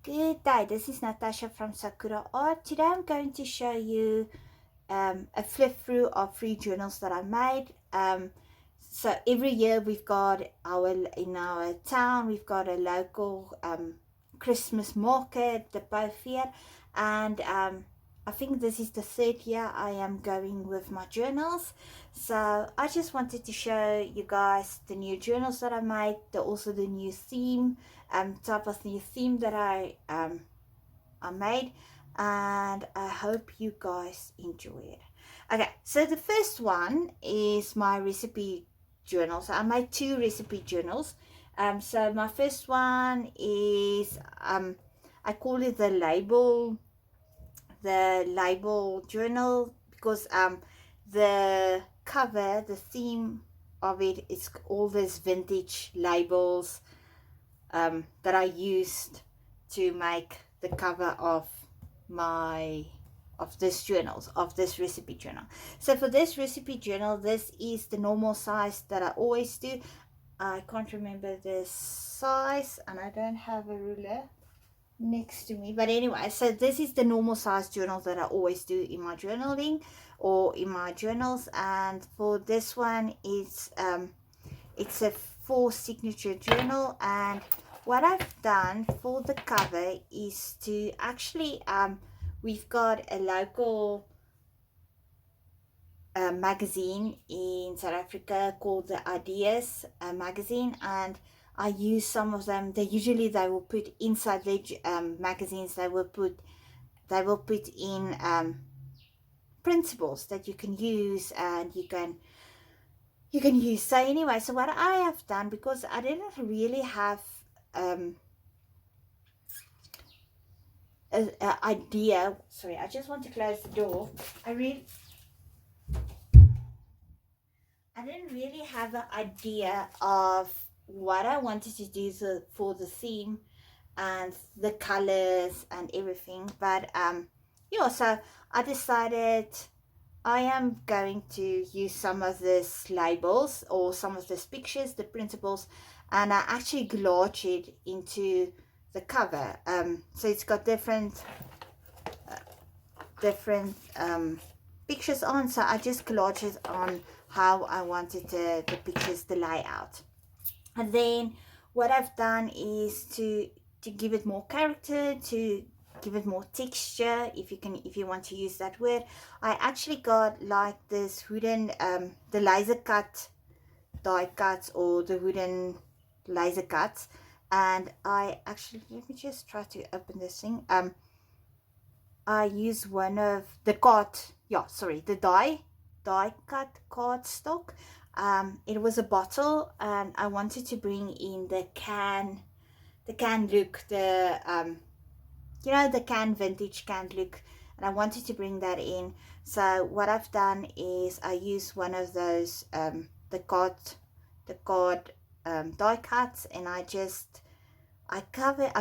Good day, this is Natasha from Sakura Art. Today I'm going to show you a flip through of 3 journals that I made. So every year we've got in our town, we've got a local Christmas market, the Bow Fair, and I think this is the 3rd year I am going with my journals. So I just wanted to show you guys the new journals that I made, also the new theme, type of new theme that I made, and I hope you guys enjoy it. Okay, so the first one is my recipe journal. So I made 2 recipe journals. So my first one is I call it the label journal, because the cover, the theme of it is all these vintage labels that I used to make the cover of this recipe journal. So for this recipe journal, this is the normal size that I always do. I can't remember the size and I don't have a ruler next to me, but anyway, so this is the normal size journal that I always do in my journaling or in my journals. And for this one, it's a 4 signature journal, and what I've done for the cover is to actually we've got a local magazine in South Africa called the Ideas magazine, and I use some of them. They will put inside the magazines, they will put in principles that you can use, and you can use. So anyway, so what I have done, because I didn't really have an idea. Sorry, I just want to close the door. I didn't really have an idea of what I wanted to do for the theme and the colors and everything, but yeah, so I decided I am going to use some of these labels or some of these pictures, the principles, and I actually collage it into the cover. So it's got different pictures on, so I just collage it on how I wanted the pictures to lay out. And then what I've done is to give it more character, to give it more texture, if you want to use that word. I actually got like this wooden the laser cut die cuts, or the wooden laser cuts, and I actually, let me just try to open this thing. I use one of the die cut cardstock. It was a bottle, and I wanted to bring in the can look, the the vintage can look, and I wanted to bring that in. So what I've done is I use one of those the card die cuts, and I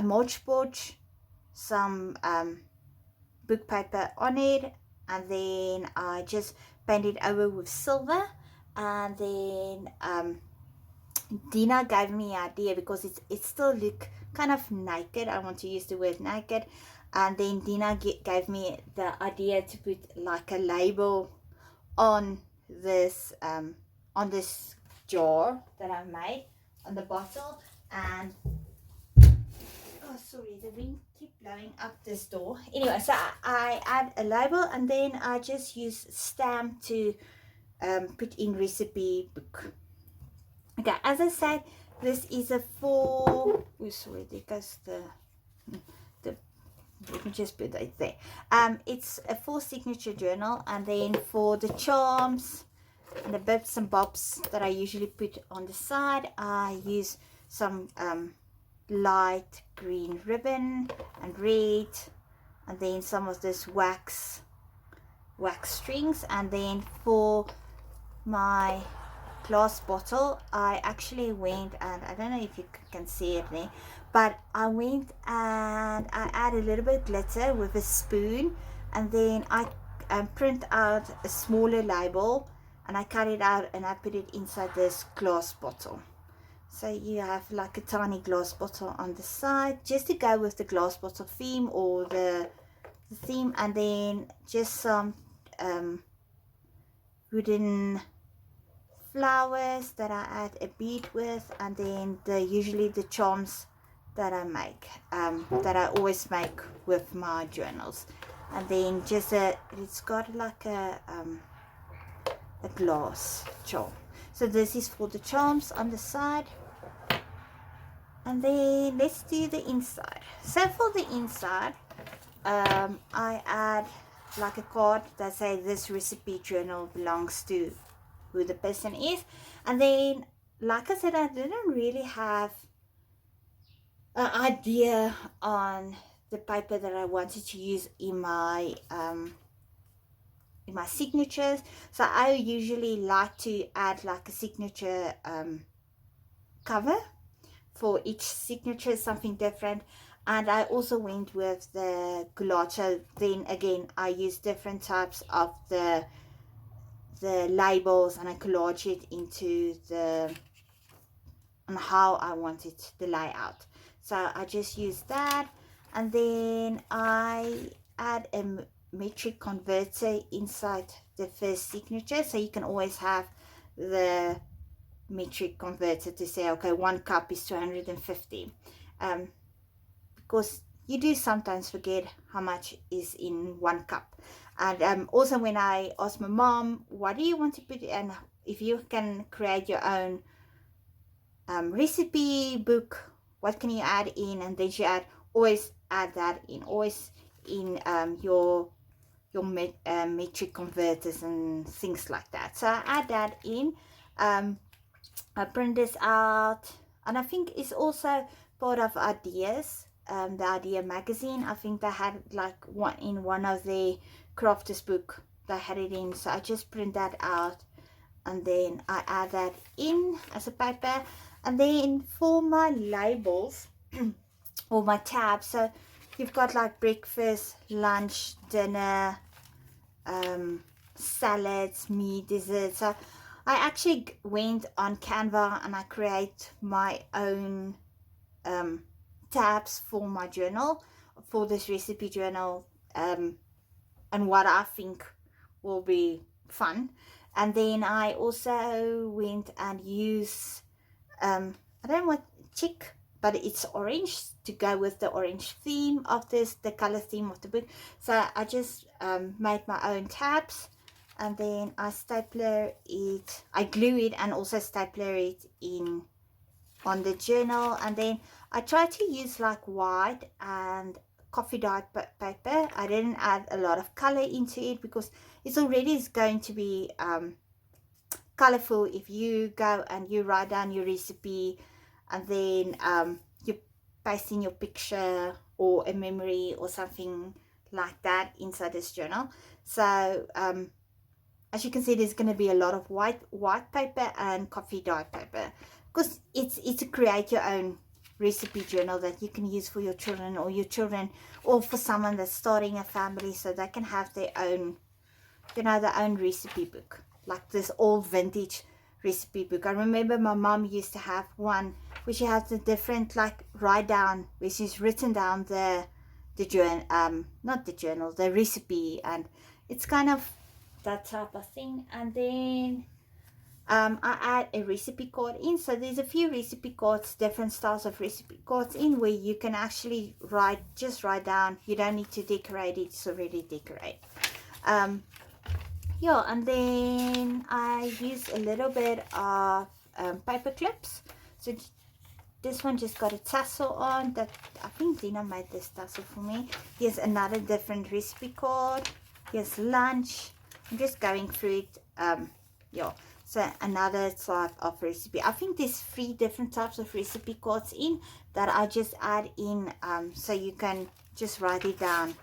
Mod Podge some book paper on it, and then I just paint it over with silver. And then Dina gave me an idea, because it still look kind of naked. I want to use the word naked. And then Dina gave me the idea to put like a label on this jar that I made, on the bottle. And oh, sorry, the wind keep blowing up this door. Anyway, so I add a label, and then I just use stamp to put in recipe book. Okay, as I said, this is a 4. Oh, sorry, there goes the let me just put it there. It's a 4 signature journal, and then for the charms and the bits and bobs that I usually put on the side, I use some light green ribbon and red, and then some of this wax strings. And then for my glass bottle, I actually went, and I don't know if you can see it there, but I went and I add a little bit of glitter with a spoon, and then I print out a smaller label, and I cut it out and I put it inside this glass bottle. So you have like a tiny glass bottle on the side, just to go with the glass bottle theme or the theme, and then just some wooden flowers that I add a bead with, and then usually the charms that I make, that I always make with my journals. And then just it's got like a glass charm. So this is for the charms on the side. And then let's do the inside. So for the inside, I add like a card that says this recipe journal belongs to who the person is. And then, like I said, I didn't really have an idea on the paper that I wanted to use in my signatures. So I usually like to add like a signature cover for each signature, something different. And I also went with the collage. So then again, I use different types of the labels, and I collage it into on how I wanted the layout. So I just use that, and then I add a metric converter inside the first signature, so you can always have the metric converter to say, okay, 1 cup is 250, because you do sometimes forget how much is in 1 cup. And also when I asked my mom, what do you want to put in, if you can create your own recipe book, what can you add in? And then she always add that in, always in your metric converters and things like that. So I add that in. I print this out, and I think it's also part of Ideas, the Idea magazine. I think they had like one of the crafters book, they had it in. So I just print that out, and then I add that in as a paper. And then for my labels or my tabs, so you've got like breakfast, lunch, dinner, salads, meat, dessert. So I actually went on Canva and I create my own tabs for my journal, for this recipe journal, and what I think will be fun. And then I also went and used I don't know what chick, but it's orange, to go with the orange theme of this, the color theme of the book. So I just made my own tabs, and then I stapler it, I glue it, and also stapler it in on the journal. And then I try to use like white and coffee dyed paper. I didn't add a lot of color into it because it's already going to be colorful if you go and you write down your recipe, and then you paste in your picture or a memory or something like that inside this journal. So as you can see, there's going to be a lot of white paper and coffee dyed paper, because it's to create your own recipe journal that you can use for your children, or for someone that's starting a family, so they can have their own, their own recipe book, like this old vintage recipe book. I remember my mom used to have one where she has the different, like, write down, where she's written down the journal, not the journal, the recipe, and it's kind of that type of thing. And then I add a recipe card in. So there's a few recipe cards, different styles of recipe cards in, where you can actually just write down. You don't need to decorate it, it's already decorated. Yeah, and then I use a little bit of paper clips. So this one just got a tassel on, that I think Dina made this tassel for me. Here's another different recipe card. Here's lunch. I'm just going through it. Yeah, so another type of recipe. I think there's 3 different types of recipe cards in that I just add in, so you can just write it down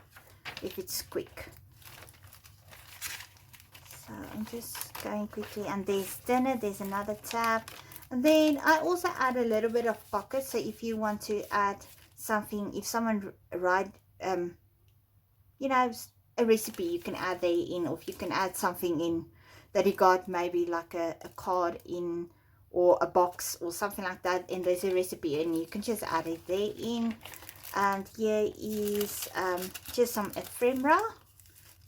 if it's quick. So I'm just going quickly, and there's dinner, there's another tab. And then I also add a little bit of pockets, so if you want to add something, if someone write you know, a recipe, you can add there in, or if you can add something in that you got, maybe like a card in, or a box or something like that, and there's a recipe and you can just add it there in. And here is just some ephemera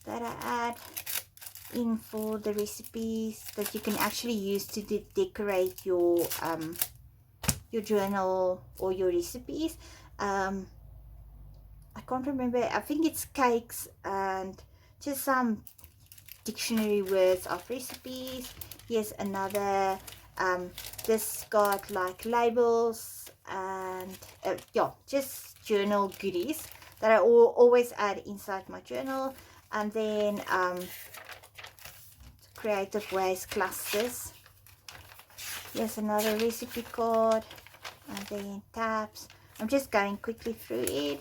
that I add in for the recipes that you can actually use to decorate your journal or your recipes. I can't remember, I think it's cakes and just some dictionary words of recipes. Here's another, this got like labels and yeah, just journal goodies that I always add inside my journal. And then creative ways clusters. Here's another recipe card, and then tabs. I'm just going quickly through it.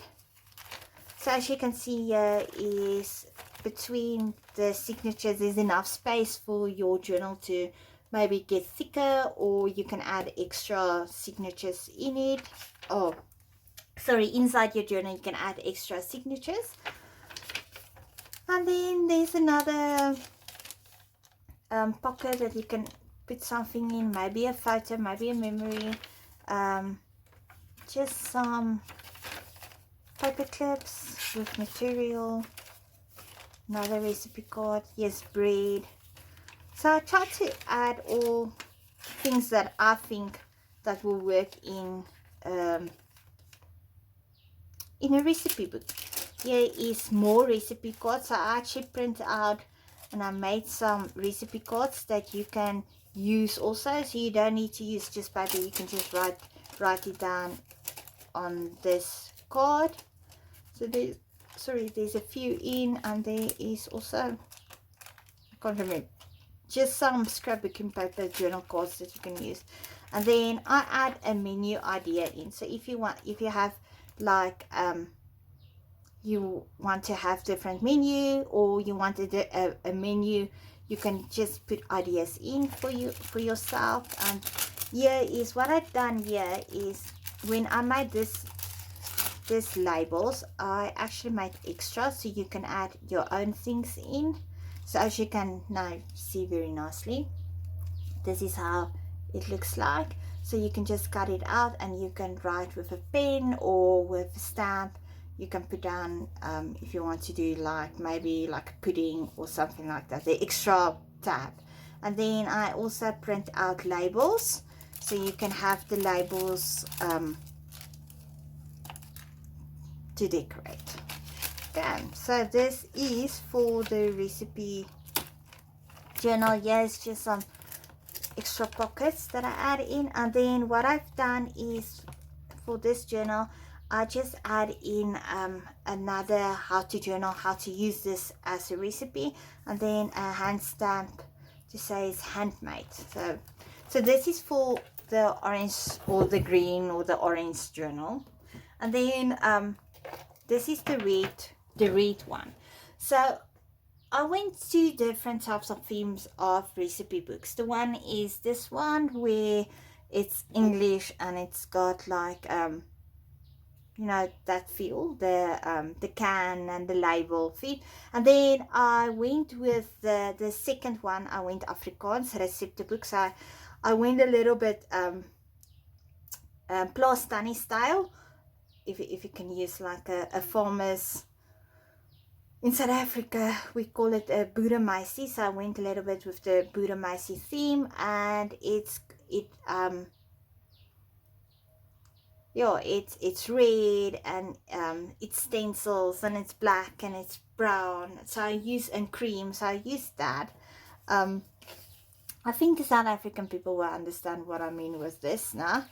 So as you can see here is between the signatures, there's enough space for your journal to maybe get thicker, or you can add extra signatures in it. Oh, sorry, inside your journal you can add extra signatures. And then there's another pocket that you can put something in, maybe a photo, maybe a memory, just some paper clips with material, another recipe card, yes, bread. So I try to add all things that I think that will work in a recipe book. Here is more recipe cards. So I actually print out and I made some recipe cards that you can use also, so you don't need to use just paper, you can just write it down on this card. So there's a few in, and there is also, I can't remember, just some scrapbooking paper journal cards that you can use. And then I add a menu idea in. So if you have like you want to have different menu, or you wanted a menu, you can just put ideas in for yourself. And here is what I've done. Here is when I made this labels, I actually made extras, so you can add your own things in. So as you can now see very nicely, this is how it looks like. So you can just cut it out and you can write with a pen or with a stamp. You can put down if you want to do like maybe like a pudding or something like that, the extra tab. And then I also print out labels, so you can have the labels to decorate. Okay, so this is for the recipe journal. Yes, just some extra pockets that I add in. And then what I've done is for this journal, I just add in another how to journal, how to use this as a recipe, and then a hand stamp to say it's handmade. So this is for the orange or the green or the orange journal. And then this is the red one. So I went to different types of themes of recipe books. The one is this one where it's English and it's got like you know, that feel, the can and the label fit. And then I went with the second one, I went Afrikaans recipe book. So I went a little bit Plaastani style, if you can use like a farmer's. In South Africa, we call it a Boeremeisie. So I went a little bit with the Boeremeisie theme, and it's red, and it's stencils, and it's black, and it's brown. So I use, and cream. So I use that. I think the South African people will understand what I mean with this now,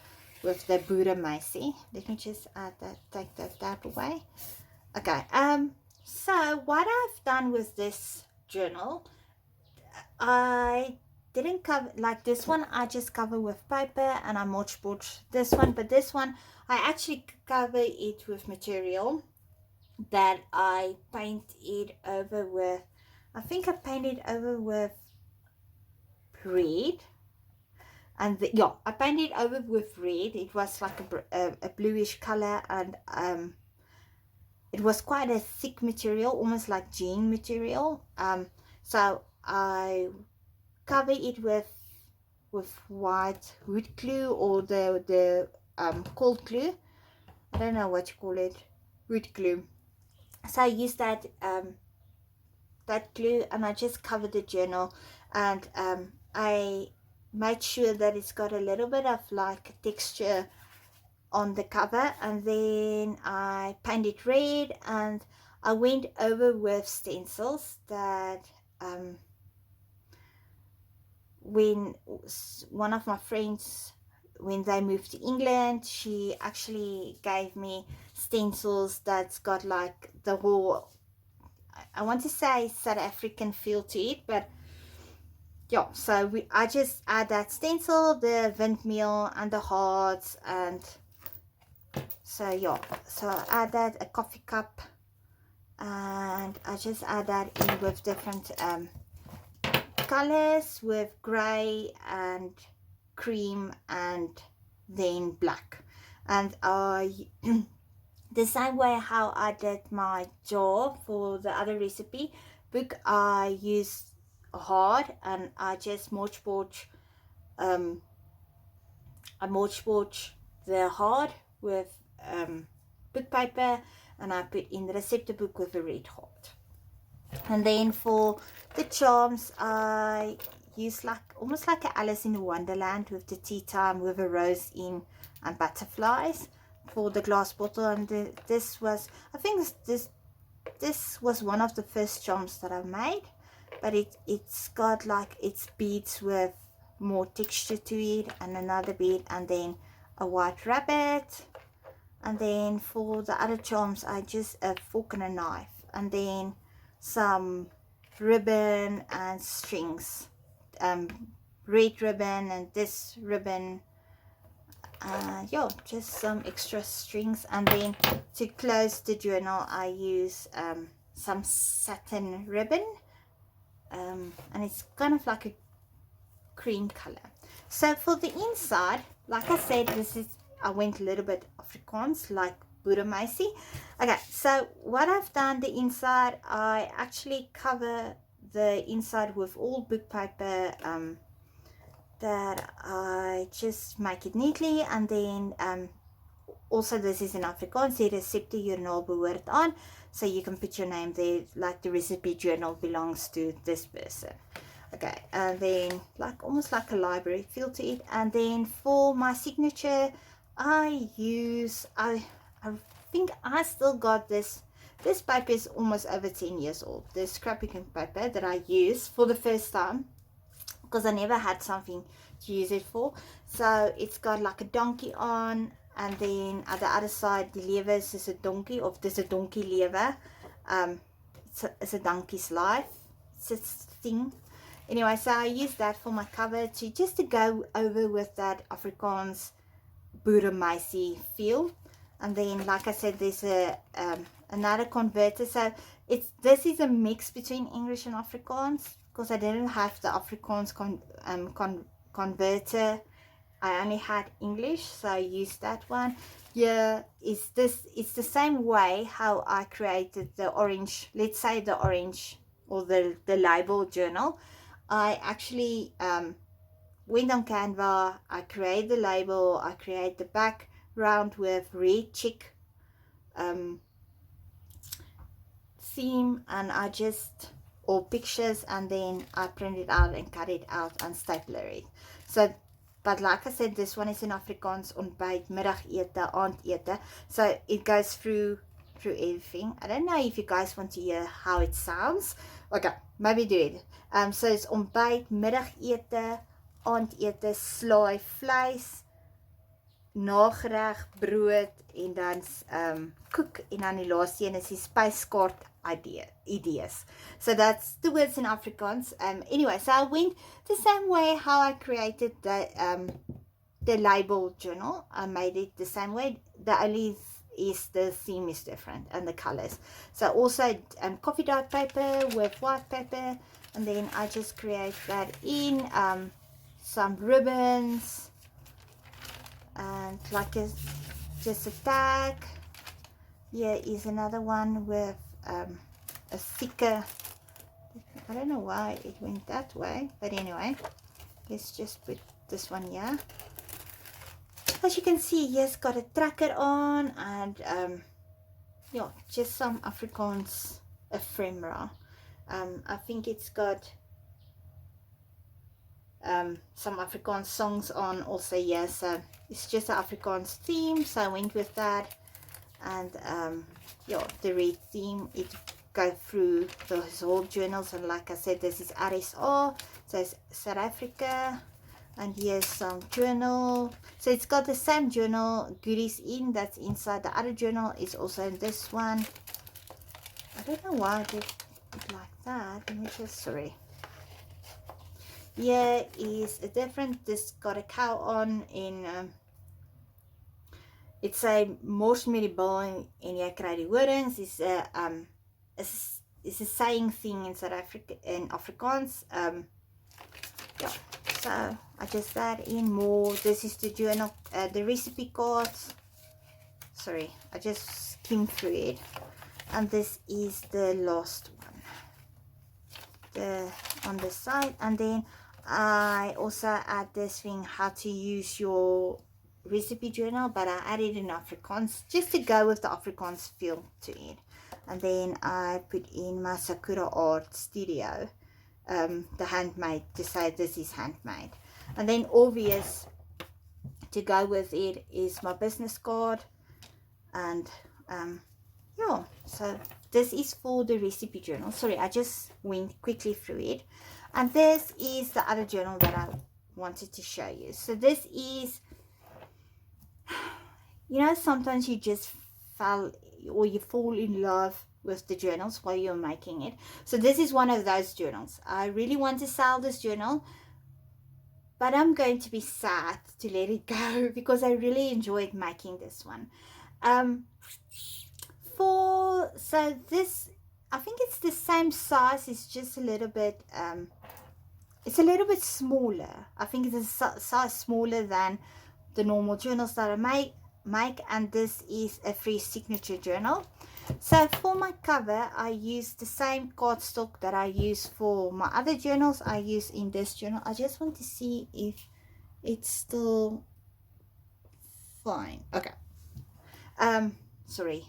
with the Boeremeisie. Let me just add that, take that tab away. Okay. So what I've done with this journal, I didn't cover, like this one I just cover with paper and I Mod Podge this one, but this one I actually cover it with material that I paint it over with, I think I painted over with red. And yeah, I painted over with red. It was like a bluish color, and it was quite a thick material, almost like jean material. So I cover it with with white wood glue, or the cold glue. I don't know what you call it, wood glue. So I used that that glue, and I just covered the journal, and I made sure that it's got a little bit of like texture on the cover, and then I painted red, and I went over with stencils that when one of my friends, when they moved to England, she actually gave me stencils that's got like the whole, I want to say South African feel to it, but yeah, so I just add that stencil, the windmill and the hearts, and so yeah, so I add that, a coffee cup, and I just add that in with different colors, with gray and cream and then black. And I the same way how I did my jar for the other recipe book, I use hard, and I just Mod Podge I Mod Podge the hard with book paper, and I put in the recipe book with a red heart. And then for the charms, I use like almost like a Alice in Wonderland with the tea time with a rose in and butterflies for the glass bottle. And this was, I think this was one of the first charms that I made, but it's got like its beads with more texture to it, and another bead, and then a white rabbit. And then for the other charms, I just a fork and a knife, and then some ribbon and strings, red ribbon and this ribbon, yeah, just some extra strings. And then to close the journal, I use some satin ribbon, and it's kind of like a cream color. So for the inside, like I said, I went a little bit Afrikaans, like Boeremeissie. Okay, so what I've done, the inside, I actually cover the inside with all book paper, that I just make it neatly. And then also this is in Afrikaans, die resepte journal behoort aan, so you can put your name there, like the recipe journal belongs to this person. Okay, and then like almost like a library feel to it. And then for my signature, I think I still got this paper is almost over 10 years old, this scrapbooking paper that I use for the first time, because I never had something to use it for. So it's got like a donkey on, and then at the other side the levers is a donkey, of there's a donkey lever. It's a donkey's life, it's a thing. Anyway, so I use that for my cover just to go over with that Afrikaans Boeremeissie feel. And then, like I said, there's a another converter. So this is a mix between English and Afrikaans, because I didn't have the Afrikaans converter. I only had English, so I used that one. Here is this. It's the same way how I created the orange. Let's say the orange or the label journal. I actually went on Canva, I create the label, I create the background with red chick theme, and I just, or pictures, and then I print it out and cut it out and staple it. So, but like I said, this one is in Afrikaans, ontbyt, middagete, aandete. So it goes through everything. I don't know if you guys want to hear how it sounds. Okay, maybe do it. So it's ontbyt, middagete, aandete, slaai, vleis, nagereg, brood, en dan koek, en dan die laaste een is die spyskaart ideas. So that's the words in Afrikaans. Anyway, so I went the same way how I created the label journal. I made it the same way. The only is the theme is different and the colors. So also coffee dye paper with white paper, and then I just create that in some ribbons, and like just a tag. Here is another one with a thicker, I don't know why it went that way, but anyway, let's just put this one here. As you can see, he's got a tracker on, and yeah, just some Afrikaans ephemera. I think it's got some Afrikaans songs on also here, so it's just an Afrikaans theme, so I went with that. And yeah, the red theme, it go through those whole journals, and like I said, this is RSA, so it's South Africa. And here's some journal, so it's got the same journal goodies in that's inside the other journal is also in this one. I don't know why I did it like that. Let me just, sorry. Here is a different, this got a cow on in it's a Morsmedibal en jy kry die horings. It's a saying thing in South Africa, in Afrikaans. Yeah, so I just add in more. This is the journal, the recipe cards. Sorry, I just skimmed through it. And this is the last one, on the side. And then I also add this thing, how to use your recipe journal, but I added in Afrikaans just to go with the Afrikaans feel to it. And then I put in my Sakura Art Studio, the handmade, to say this is handmade. And then obvious to go with it is my business card. And yeah, so this is for the recipe journal. Sorry, I just went quickly through it. And this is the other journal that I wanted to show you. So this is, you know, sometimes you just you fall in love with the journals while you're making it. So this is one of those journals. I really want to sell this journal, but I'm going to be sad to let it go because I really enjoyed making this one. So this, I think it's the same size, it's just a little bit it's a little bit smaller. I think it's a size smaller than the normal journals that I make, and this is a free signature journal. So for my cover, I use the same cardstock that I use for my other journals. I use in this journal. I just want to see if it's still fine. Okay. Sorry,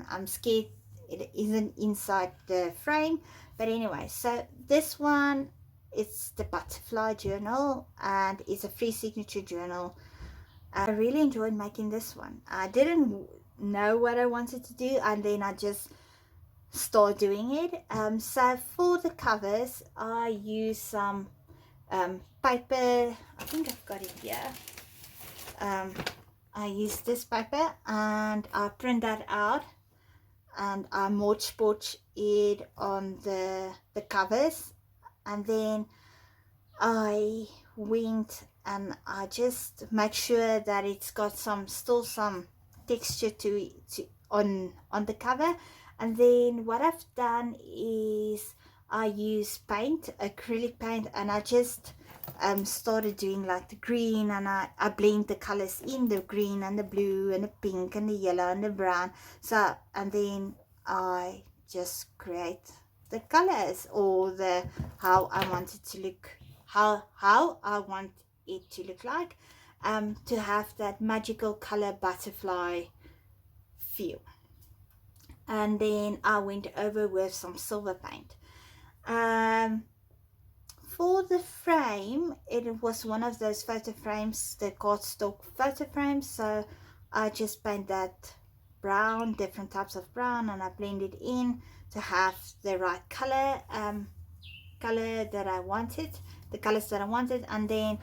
I'm scared it isn't inside the frame, but anyway, so this one, it's the butterfly journal, and it's a free signature journal. I really enjoyed making this one. I didn't know what I wanted to do, and then I just started doing it. So for the covers, I use some paper. I think I've got it here. I use this paper, and I print that out, and I Mod Podge it on the covers, and then I went and I just make sure that it's got still some texture to on the cover. And then what I've done is I use paint, acrylic paint, and I just started doing like the green, and I blend the colors in, the green and the blue and the pink and the yellow and the brown. So, and then I just create the colors, or how I want it to look, how I want it to look like, to have that magical color butterfly feel. And then I went over with some silver paint. For the frame, it was one of those photo frames, the cardstock photo frames, so I just paint that brown, different types of brown, and I blend it in to have the right color that I wanted, the colors that I wanted. And then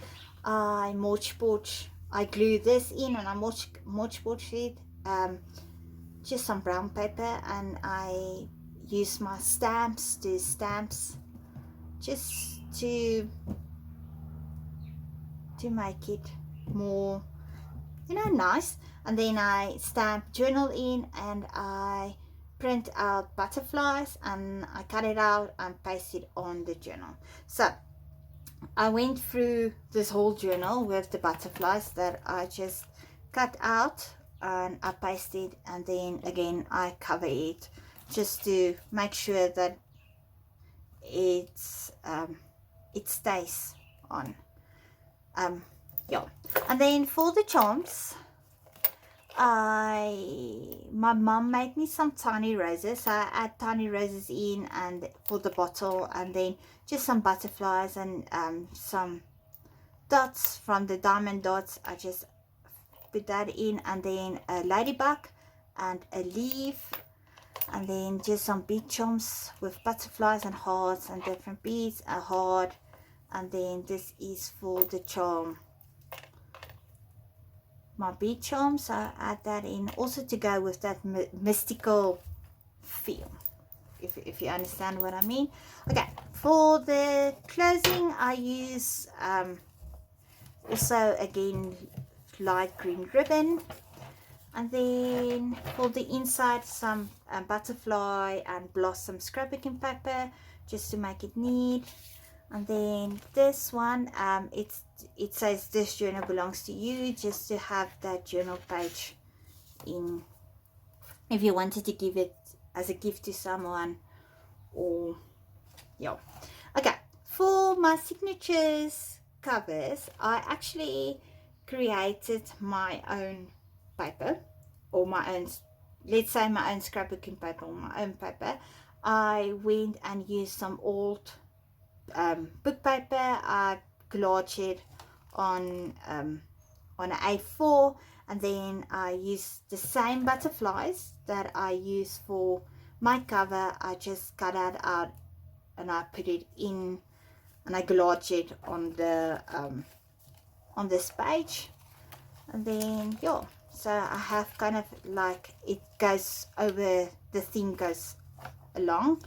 I Mod Podge, I glue this in, and I Mod Podge it, just some brown paper, and I use my stamps just to make it more, you know, nice. And then I stamp journal in, and I print out butterflies, and I cut it out and paste it on the journal. So I went through this whole journal with the butterflies that I just cut out, and I paste it, and then again I cover it just to make sure that it stays on. Yeah. And then for the charms, my mom made me some tiny roses. So I add tiny roses in and for the bottle, and then just some butterflies and some dots from the diamond dots. I just put that in, and then a ladybug and a leaf, and then just some bead charms with butterflies and hearts and different beads, a heart, and then this is for the charm, my bead charm. So I add that in also to go with that mystical feel, if you understand what I mean. Okay, for the closing I use also again light green ribbon, and then for the inside some butterfly and blossom scrapbooking paper just to make it neat. And then this one, it says this journal belongs to you, just to have that journal page in if you wanted to give it as a gift to someone, or yeah. Okay, for my signatures covers, I actually created my own paper, or my own, let's say my own scrapbooking paper, or my own paper. I went and used some old book paper. I collaged it on an A4, and then I used the same butterflies that I use for my cover. I just cut that out and I put it in, and I collaged it on this page. And then yeah, so I have kind of like it goes over, the thing goes along.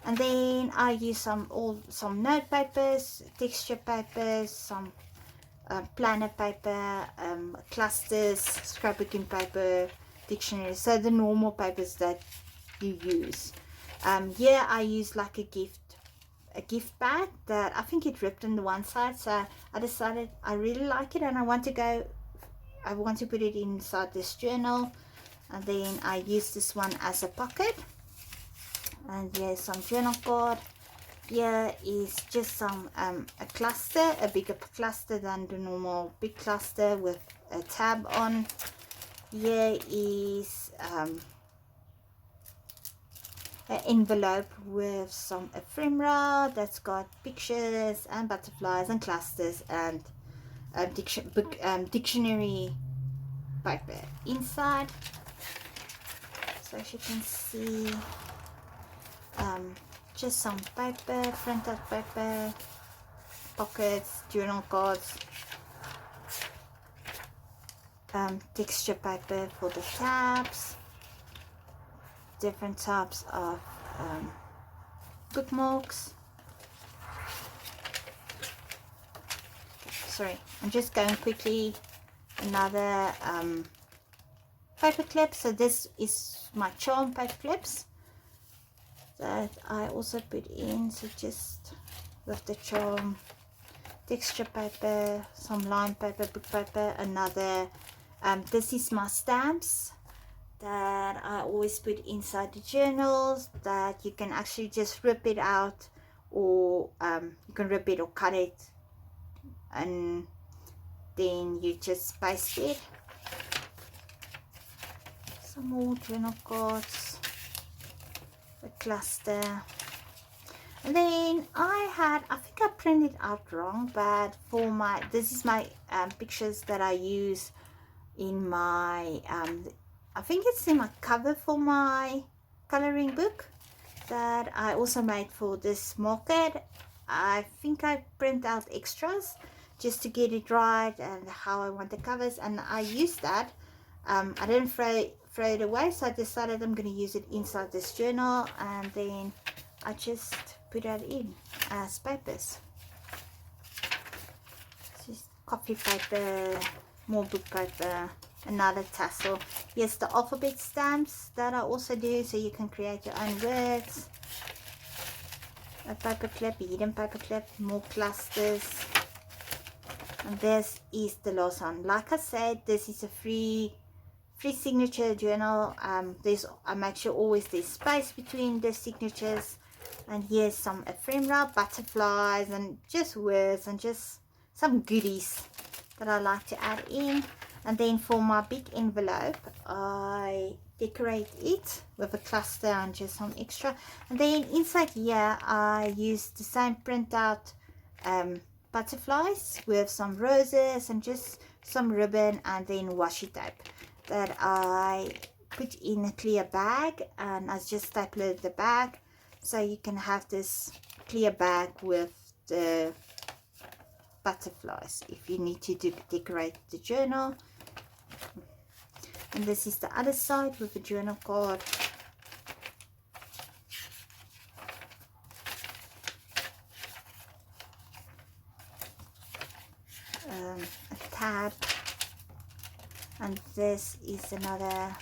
And then I use some note papers, texture papers, some planner paper, clusters, scrapbooking paper, dictionary, so the normal papers that you use. Here I use like a gift bag that I think it ripped on the one side, so I decided I really like it and I want to put it inside this journal. And then I use this one as a pocket. And here's some journal card. Here is just some a cluster, a bigger cluster than the normal big cluster with a tab on. Here is an envelope with some ephemera that's got pictures and butterflies and clusters and dictionary paper inside. So as you can see, just some paper, printed paper, pockets, journal cards, texture paper for the tabs, different types of bookmarks. Sorry, I'm just going quickly. Another paper clip. So this is my charm paper clips that I also put in. So just with the charm, texture paper, some line paper, book paper, another this is my stamps that I always put inside the journals, that you can actually just rip it out, or you can rip it or cut it and then you just paste it. Some more journal cards, a cluster. And then I think I printed out wrong, but for my, this is my pictures that I use in my I think it's in my cover for my coloring book that I also made for this market. I think I print out extras just to get it right and how I want the covers, and I used that. I didn't throw it away, so I decided I'm going to use it inside this journal, and then I just put that in as papers. Just copy paper, more book paper, another tassel. Here's the alphabet stamps that I also do, so you can create your own words. A paper clip, a hidden paper clip, more clusters. And this is the last one. Like I said, this is a free signature journal. I make sure always there's space between the signatures. And here's some ephemera, butterflies, and just words, and just some goodies that I like to add in. And then for my big envelope, I decorate it with a cluster and just some extra. And then inside here, I use the same printout butterflies with some roses and just some ribbon and then washi tape that I put in a clear bag, and I just staple the bag so you can have this clear bag with the butterflies if you need to decorate the journal. And this is the other side with a journal card. A tab, and this is another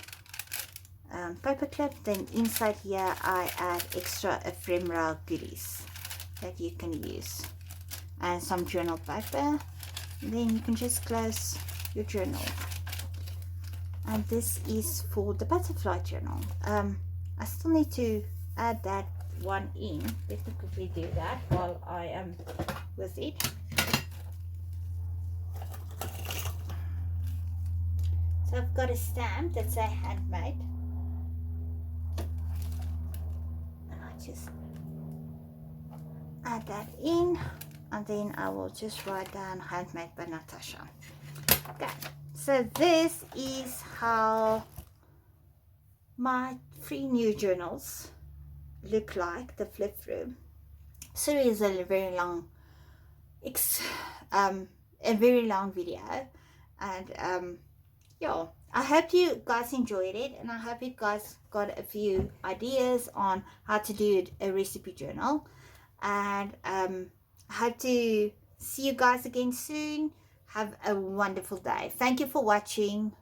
paper clip. Then inside here I add extra ephemera goodies that you can use, and some journal paper. And then you can just close your journal. And this is for the butterfly journal. I still need to add that one in. Let me quickly do that while I am with it. So I've got a stamp that's a handmade, and I just add that in, and then I will just write down handmade by Natasha. Okay, so this is how my 3 new journals look like, the flip through. Series is a very long video, and yeah, I hope you guys enjoyed it, and I hope you guys got a few ideas on how to do a recipe journal. And I hope to see you guys again soon. Have a wonderful day. Thank you for watching.